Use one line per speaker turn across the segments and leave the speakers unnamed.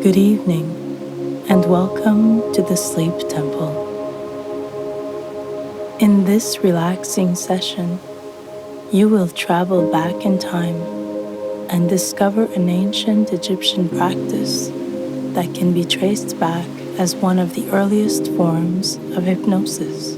Good evening, and welcome to the Sleep Temple. In this relaxing session, you will travel back in time and discover an ancient Egyptian practice that can be traced back as one of the earliest forms of hypnosis.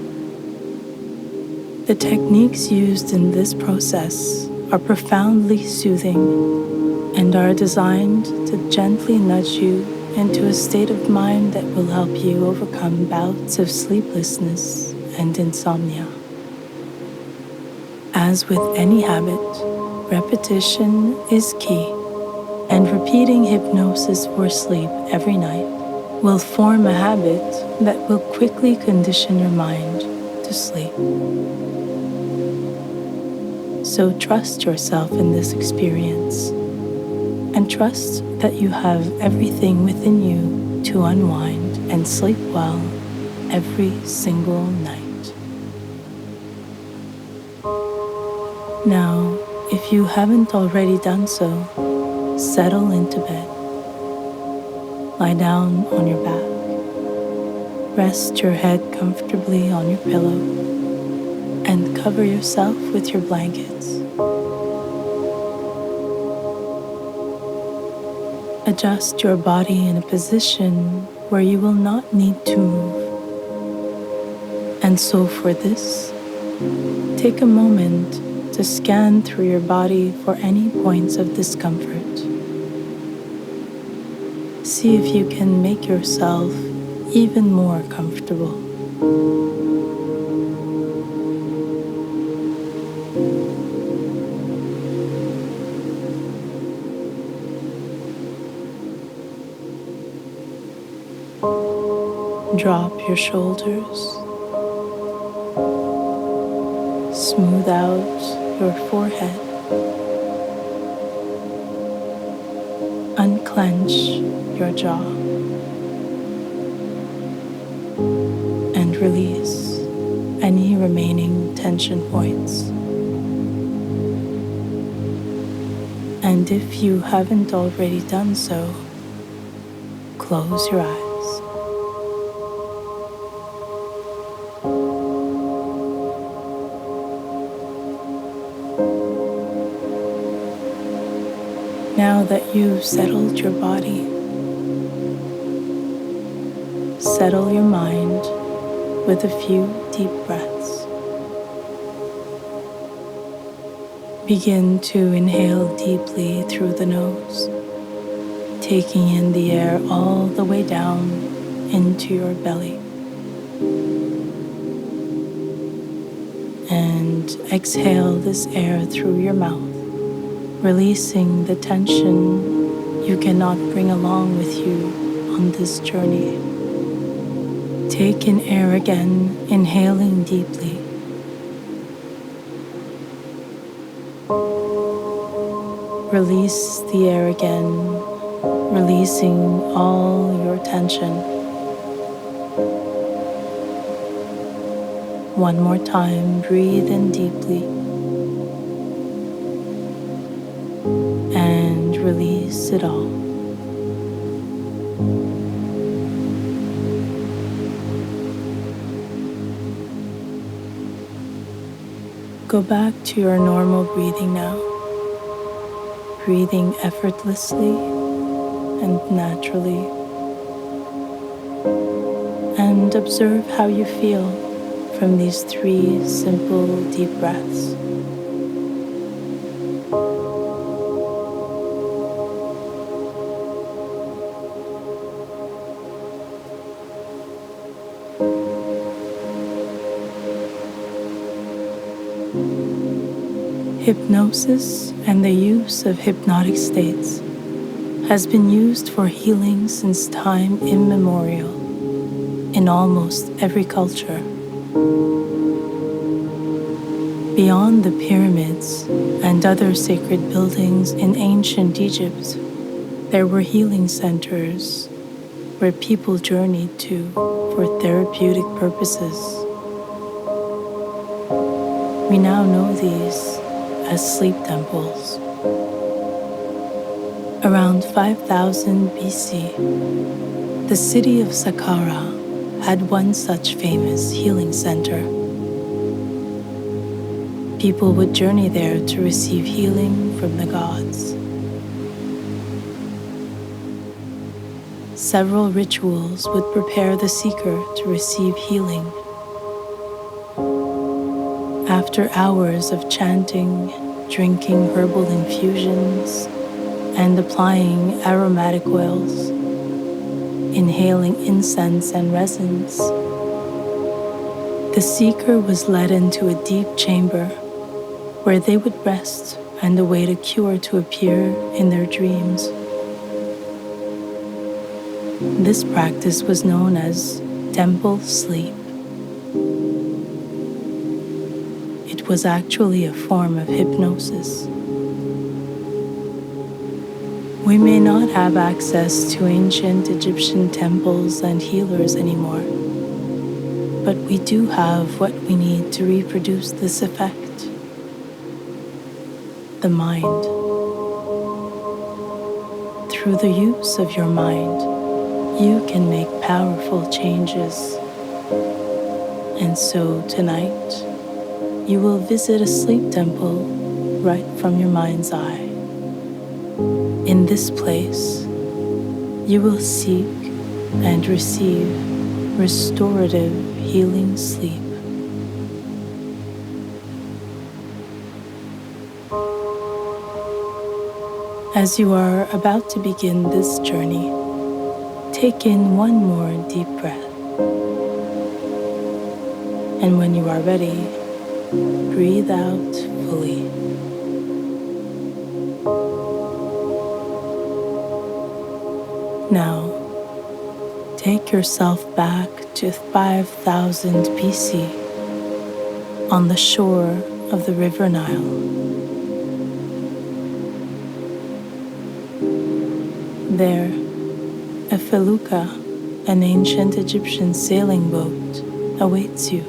The techniques used in this process are profoundly soothing and are designed to gently nudge you into a state of mind that will help you overcome bouts of sleeplessness and insomnia. As with any habit, repetition is key, and repeating hypnosis for sleep every night will form a habit that will quickly condition your mind to sleep. So trust yourself in this experience, and trust that you have everything within you to unwind and sleep well every single night. Now, if you haven't already done so, settle into bed. Lie down on your back. Rest your head comfortably on your pillow and cover yourself with your blankets. Adjust your body in a position where you will not need to move. And so for this, take a moment to scan through your body for any points of discomfort. See if you can make yourself even more comfortable. Drop your shoulders. Smooth out your forehead. Unclench your jaw. And release any remaining tension points. And if you haven't already done so, close your eyes. Now that you've settled your body, settle your mind with a few deep breaths. Begin to inhale deeply through the nose, taking in the air all the way down into your belly. And exhale this air through your mouth, releasing the tension you cannot bring along with you on this journey. Take in air again, inhaling deeply. Release the air again, releasing all your tension. One more time, breathe in deeply. And release it all. Go back to your normal breathing now, breathing effortlessly and naturally. And observe how you feel from these 3 simple deep breaths. Hypnosis and the use of hypnotic states has been used for healing since time immemorial in almost every culture. Beyond the pyramids and other sacred buildings in ancient Egypt, there were healing centers where people journeyed to for therapeutic purposes. We now know these as sleep temples. Around 5000 BC, the city of Saqqara had one such famous healing center. People would journey there to receive healing from the gods. Several rituals would prepare the seeker to receive healing. After hours of chanting, drinking herbal infusions, and applying aromatic oils, inhaling incense and resins, the seeker was led into a deep chamber where they would rest and await a cure to appear in their dreams. This practice was known as temple sleep. It was actually a form of hypnosis. We may not have access to ancient Egyptian temples and healers anymore, but we do have what we need to reproduce this effect: the mind. Through the use of your mind, you can make powerful changes. And so tonight, you will visit a sleep temple right from your mind's eye. In this place, you will seek and receive restorative healing sleep. As you are about to begin this journey, take in one more deep breath. And when you are ready, breathe out fully. Now, take yourself back to 5000 BC on the shore of the River Nile. There, a felucca, an ancient Egyptian sailing boat, awaits you.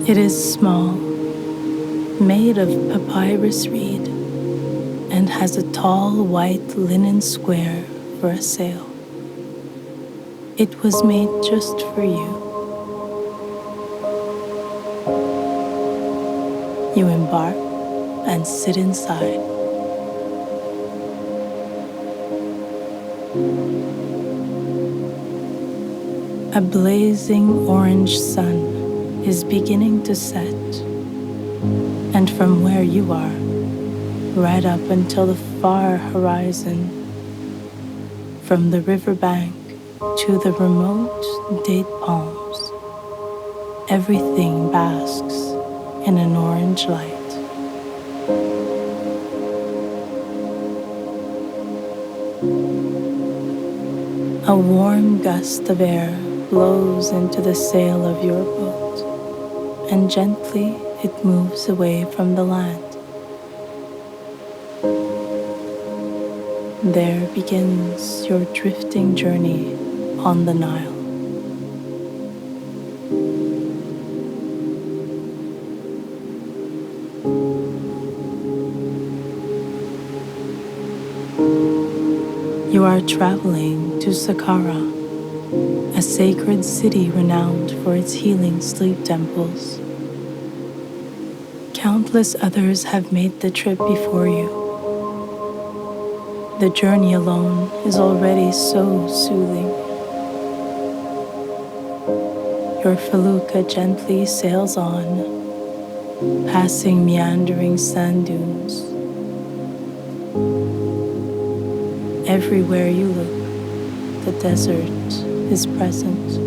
It is small, made of papyrus reed, and has a tall white linen square for a sail. It was made just for you. You embark and sit inside. A blazing orange sun is beginning to set, and from where you are, right up until the far horizon, from the riverbank to the remote date palms, everything basks in an orange light. A warm gust of air blows into the sail of your boat, and gently it moves away from the land. There begins your drifting journey on the Nile. You are traveling to Saqqara, a sacred city renowned for its healing sleep temples. Countless others have made the trip before you. The journey alone is already so soothing. Your felucca gently sails on, passing meandering sand dunes. Everywhere you look, the desert is present.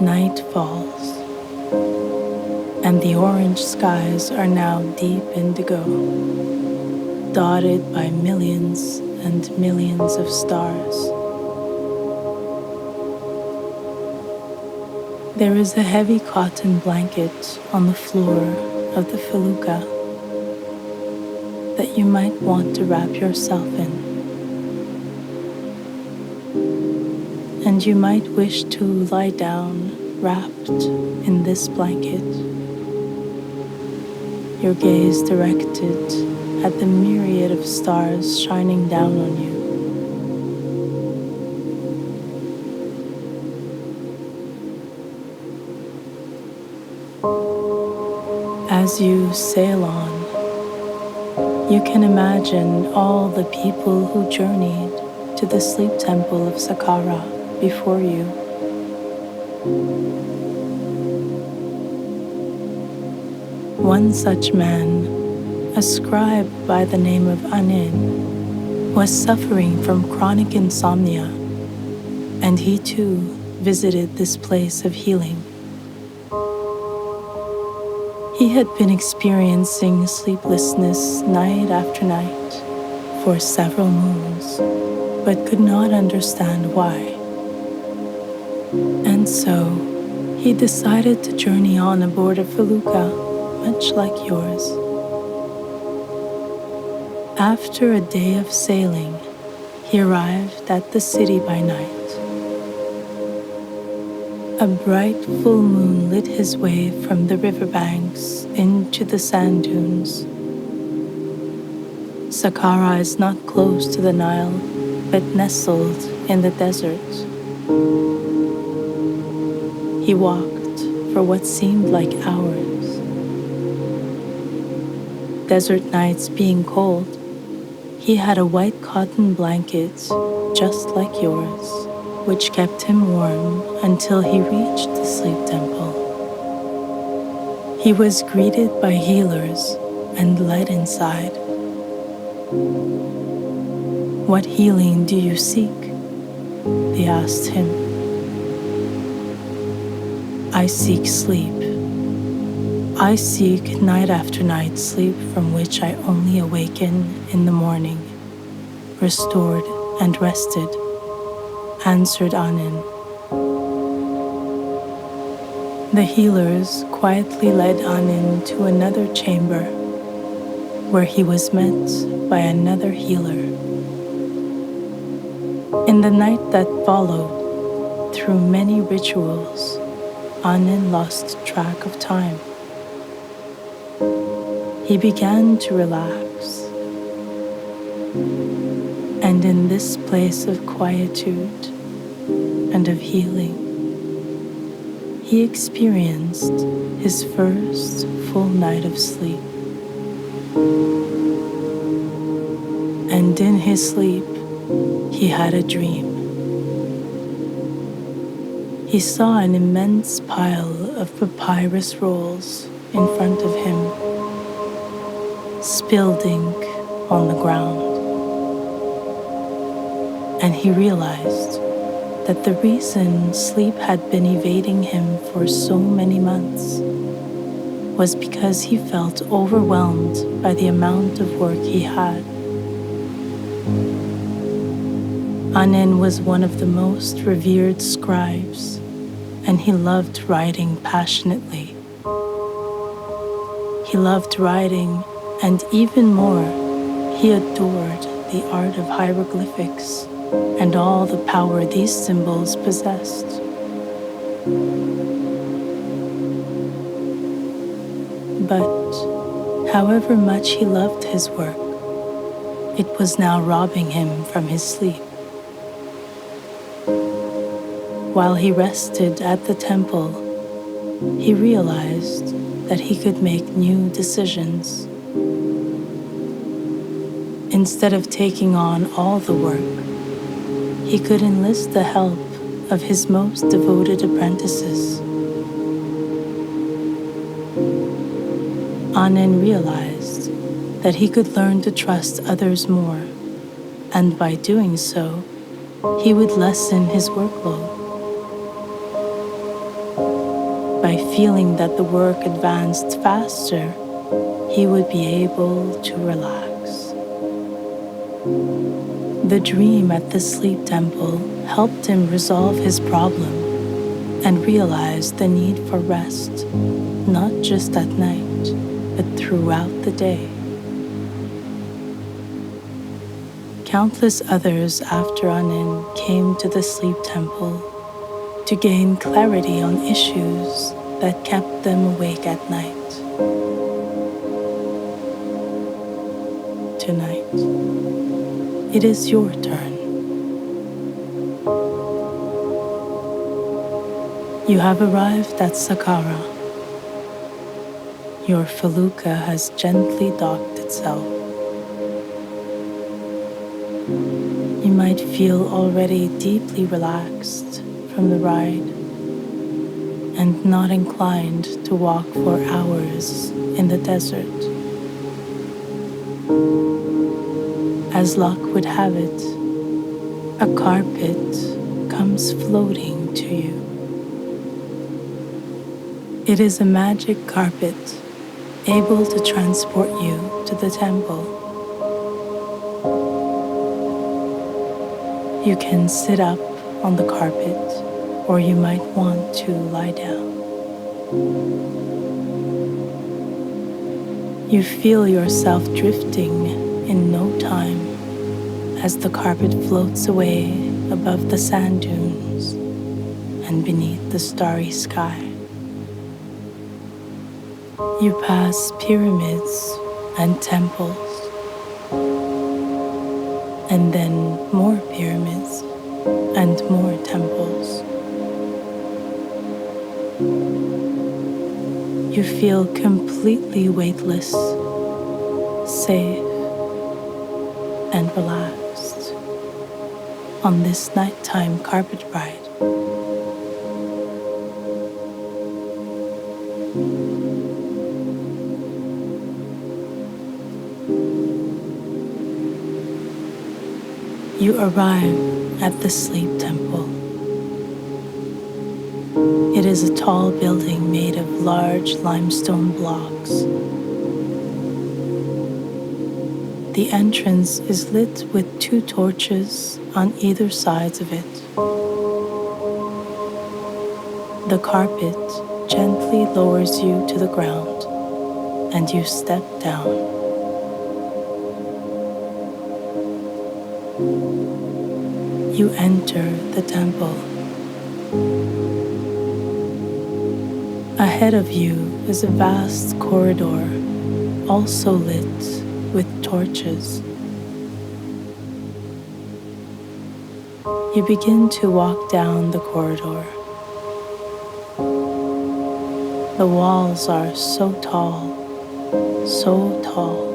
Night falls, and the orange skies are now deep indigo, dotted by millions and millions of stars. There is a heavy cotton blanket on the floor of the felucca that you might want to wrap yourself in. and you might wish to lie down wrapped in this blanket, your gaze directed at the myriad of stars shining down on you. As you sail on, you can imagine all the people who journeyed to the sleep temple of Sakkara before you. One such man, a scribe by the name of Anin, was suffering from chronic insomnia, and he too visited this place of healing. He had been experiencing sleeplessness night after night for several moons, but could not understand why. And so, he decided to journey on aboard a felucca, much like yours. After a day of sailing, he arrived at the city by night. A bright full moon lit his way from the riverbanks into the sand dunes. Sakkara is not close to the Nile, but nestled in the desert. He walked for what seemed like hours. Desert nights being cold, he had a white cotton blanket just like yours, which kept him warm until he reached the sleep temple. He was greeted by healers and led inside. "What healing do you seek?" they asked him. "I seek sleep. I seek night after night sleep from which I only awaken in the morning, restored and rested," answered Anin. The healers quietly led Anin to another chamber, where he was met by another healer. In the night that followed, through many rituals, Anin lost track of time. He began to relax, and in this place of quietude and of healing, he experienced his first full night of sleep. And in his sleep, he had a dream. He saw an immense pile of papyrus rolls in front of him, spilled ink on the ground. And he realized that the reason sleep had been evading him for so many months was because he felt overwhelmed by the amount of work he had. Anin was one of the most revered scribes, and he loved writing passionately. He loved writing, and even more, he adored the art of hieroglyphics and all the power these symbols possessed. But however much he loved his work, it was now robbing him from his sleep. While he rested at the temple, he realized that he could make new decisions. Instead of taking on all the work, he could enlist the help of his most devoted apprentices. Anin realized that he could learn to trust others more, and by doing so, he would lessen his workload. By feeling that the work advanced faster, he would be able to relax. The dream at the sleep temple helped him resolve his problem and realize the need for rest, not just at night, but throughout the day. Countless others after Anin came to the sleep temple to gain clarity on issues that kept them awake at night. Tonight, it is your turn. You have arrived at Saqqara. Your felucca has gently docked itself. You might feel already deeply relaxed from the ride and not inclined to walk for hours in the desert. As luck would have it, a carpet comes floating to you. It is a magic carpet able to transport you to the temple. You can sit up on the carpet, or you might want to lie down. You feel yourself drifting in no time as the carpet floats away above the sand dunes and beneath the starry sky. You pass pyramids and temples, and then more pyramids and more temples. You feel completely weightless, safe, and relaxed on this nighttime carpet ride. You arrive at the sleep temple. It is a tall building made of large limestone blocks. The entrance is lit with 2 torches on either sides of it. The carpet gently lowers you to the ground, and you step down. You enter the temple. Ahead of you is a vast corridor, also lit with torches. You begin to walk down the corridor. The walls are so tall, so tall.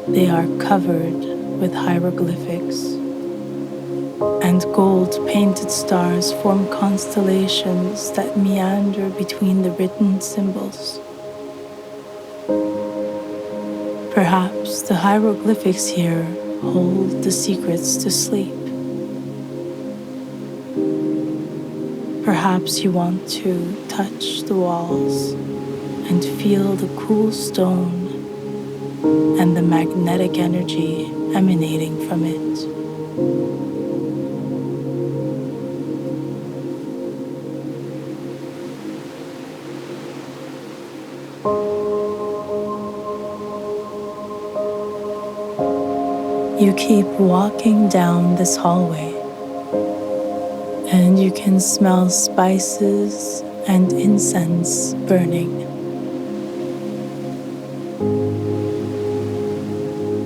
They are covered with hieroglyphics, and gold-painted stars form constellations that meander between the written symbols. Perhaps the hieroglyphics here hold the secrets to sleep. Perhaps you want to touch the walls and feel the cool stone and the magnetic energy emanating from it. You keep walking down this hallway, and you can smell spices and incense burning.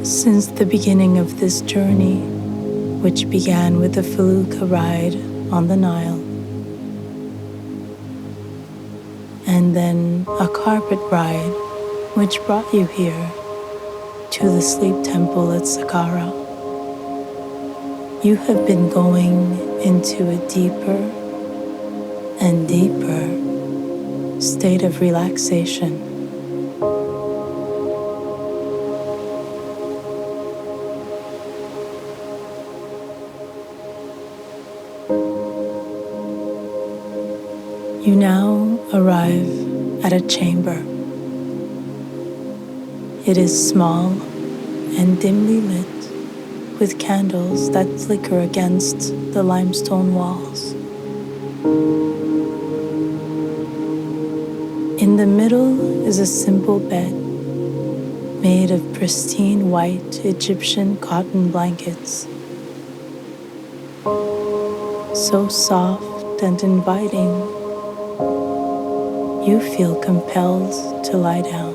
Since the beginning of this journey, which began with a felucca ride on the Nile, and then a carpet ride which brought you here to the sleep temple at Saqqara, you have been going into a deeper and deeper state of relaxation. You now arrive at a chamber. It is small and dimly lit with candles that flicker against the limestone walls. In the middle is a simple bed made of pristine white Egyptian cotton blankets, so soft and inviting, you feel compelled to lie down.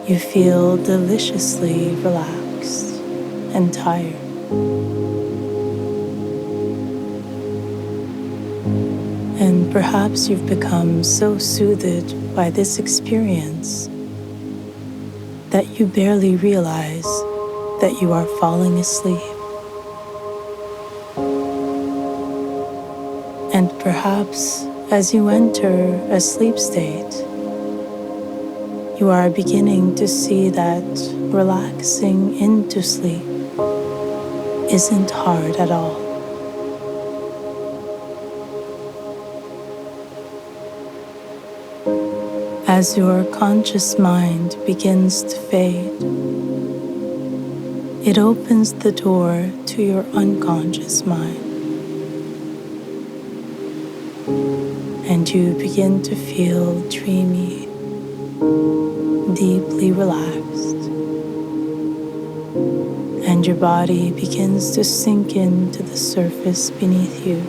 You feel deliciously relaxed and tired. And perhaps you've become so soothed by this experience that you barely realize that you are falling asleep. And perhaps as you enter a sleep state, you are beginning to see that relaxing into sleep isn't hard at all. As your conscious mind begins to fade, it opens the door to your unconscious mind, and you begin to feel dreamy, deeply relaxed, and your body begins to sink into the surface beneath you,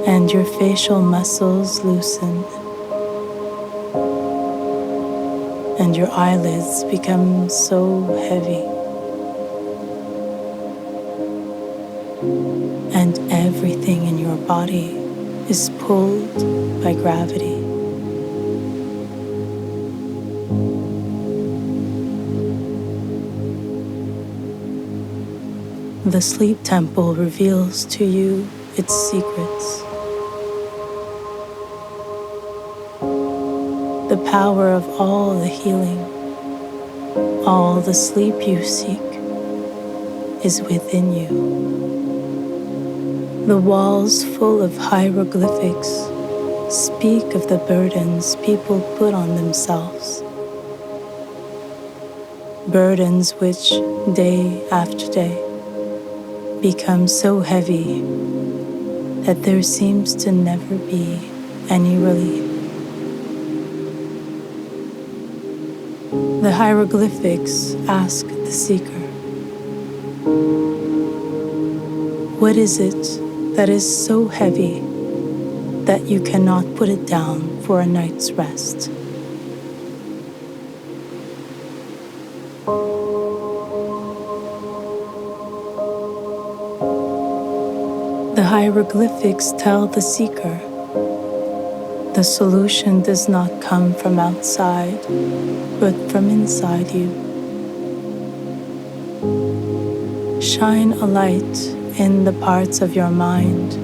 and your facial muscles loosen, and your eyelids become so heavy, and everything in your body is pulled by gravity. The sleep temple reveals to you its secrets. The power of all the healing, all the sleep you seek, is within you. The walls full of hieroglyphics speak of the burdens people put on themselves. Burdens which, day after day, become so heavy that there seems to never be any relief. The hieroglyphics ask the seeker, what is it that is so heavy that you cannot put it down for a night's rest? The hieroglyphics tell the seeker, the solution does not come from outside, but from inside you. Shine a light in the parts of your mind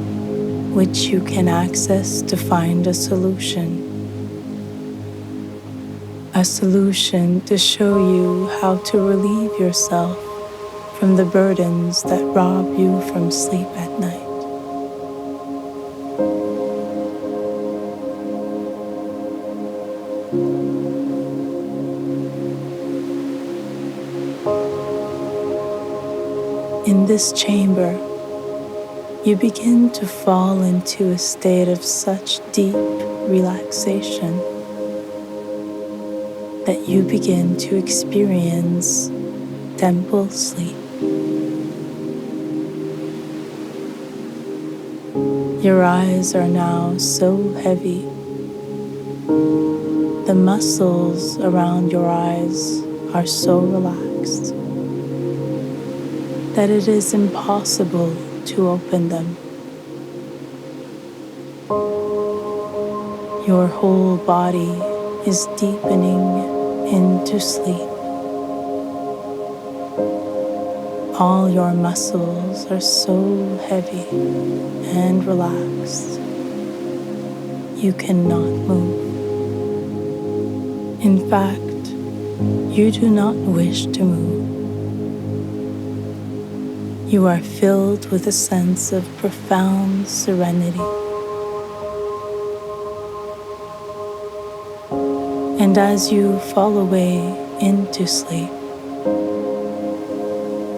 which you can access to find a solution. A solution to show you how to relieve yourself from the burdens that rob you from sleep at night. In this chamber, you begin to fall into a state of such deep relaxation that you begin to experience temple sleep. Your eyes are now so heavy. The muscles around your eyes are so relaxed that it is impossible to open them. Your whole body is deepening into sleep. All your muscles are so heavy and relaxed, you cannot move. In fact, you do not wish to move. You are filled with a sense of profound serenity. And as you fall away into sleep,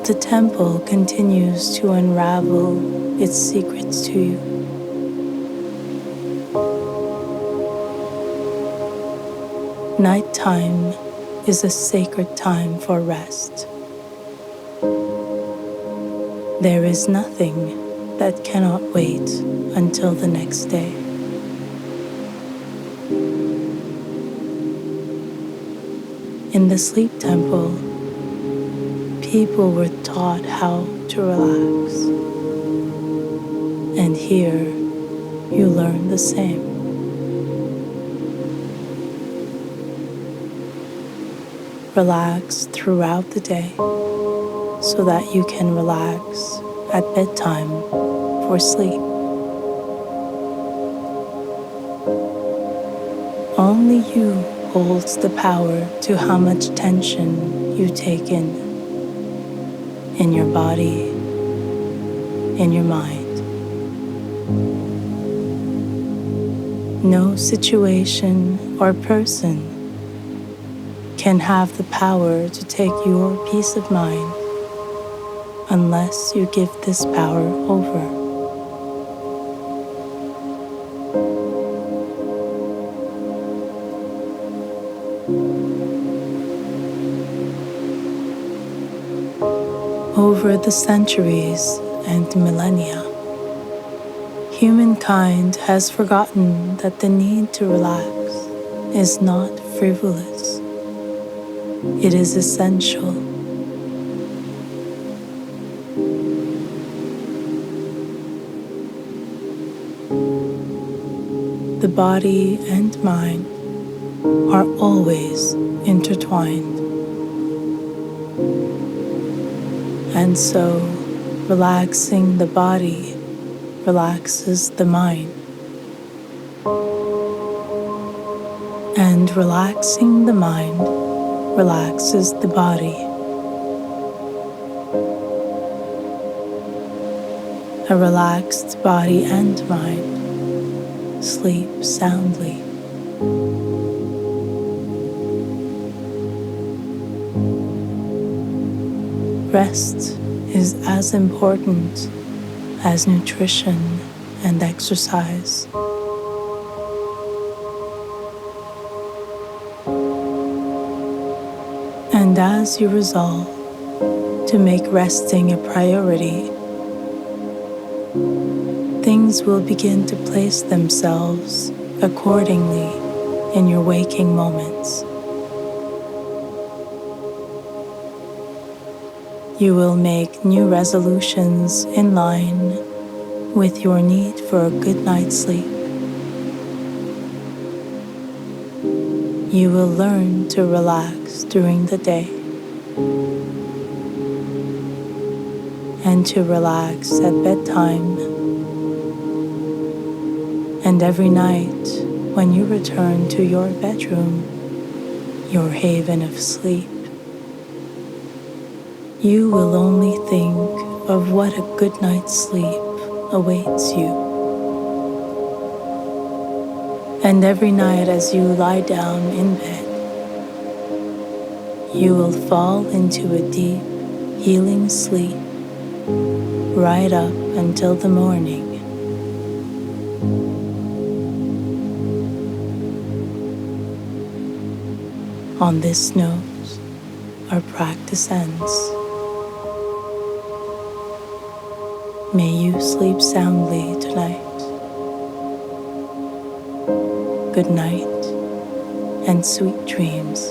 the temple continues to unravel its secrets to you. Nighttime is a sacred time for rest. There is nothing that cannot wait until the next day. In the sleep temple, people were taught how to relax. And here, you learn the same. Relax throughout the day so that you can relax at bedtime for sleep. Only you holds the power to how much tension you take in your body, in your mind. No situation or person can have the power to take your peace of mind unless you give this power over. Over the centuries and millennia, humankind has forgotten that the need to relax is not frivolous. It is essential. The body and mind are always intertwined. And so, relaxing the body relaxes the mind. And relaxing the mind relaxes the body. A relaxed body and mind sleep soundly. Rest is as important as nutrition and exercise. And as you resolve to make resting a priority, things will begin to place themselves accordingly in your waking moments. You will make new resolutions in line with your need for a good night's sleep. You will learn to relax during the day and to relax at bedtime. And every night when you return to your bedroom, your haven of sleep, you will only think of what a good night's sleep awaits you. And every night as you lie down in bed, you will fall into a deep, healing sleep right up until the morning. On this note, our practice ends. May you sleep soundly tonight. Good night and sweet dreams.